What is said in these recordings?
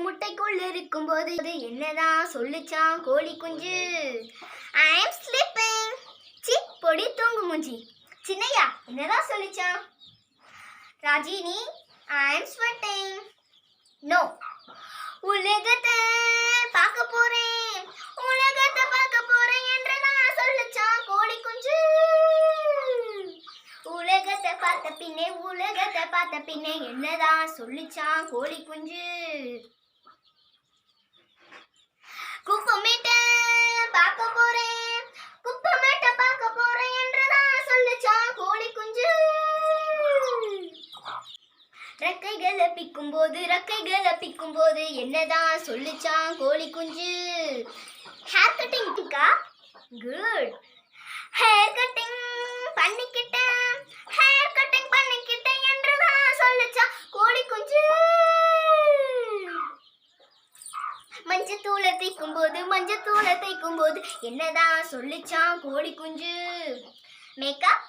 முட்டைக்குள்ள இருக்கும்போது என்னதான் சொல்லுச்சான் கோழி குஞ்சு? ஐ அம் ஸ்லீப்பிங். சி பொடி தூங்கு மூஞ்சி. சின்னையா என்னதான் சொல்லுச்சான்? ராஜினி ஐ அம் ஸ்வெட்டிங். நோ. உலகத்தை பார்க்க போறேன் என்று நான் சொல்லுச்சான் கோழி குஞ்சு. உலகத்தை பார்த்த பின்னே என்னதான் சொல்லுச்சான் கோழி குஞ்சு? குப்பமேட்ட பார்க்க போறேன் என்று நான் சொல்லுச்சான் கோழி குஞ்சு. ரெக்கைகளை பிக்கும் போது என்னதான் சொல்லுச்சான் கோழி குஞ்சு? Hair cutting tikka? Good. Hair cutting பண்ணிக்கிட்டேன் என்று நான் சொல்லுச்சான் கோழி குஞ்சு. மஞ்சத்தூளை தைக்கும் போது என்னதான் சொல்லுச்சான் கோழி குஞ்சு? மேக்கப்.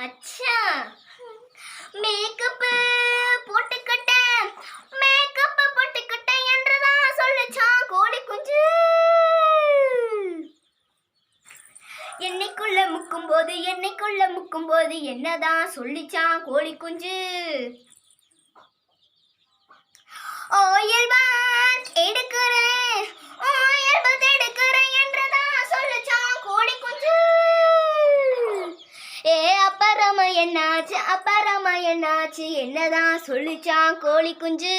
அச்சா மேக்கப் போட்டுக்கிட்டேன் என்று தான் சொல்லுச்சான் கோழி குஞ்சு. எண்ணெய்க்குள்ள முக்கும் போது என்னதான் சொல்லிச்சான் கோழி குஞ்சு? ஆயில் பாத் எடுக்கிறேன் என்று தான் சொல்லிச்சான் கோழி குஞ்சு. ஏ அப்பறமா என்னாச்சு என்னதான் சொல்லிச்சான் கோழி குஞ்சு?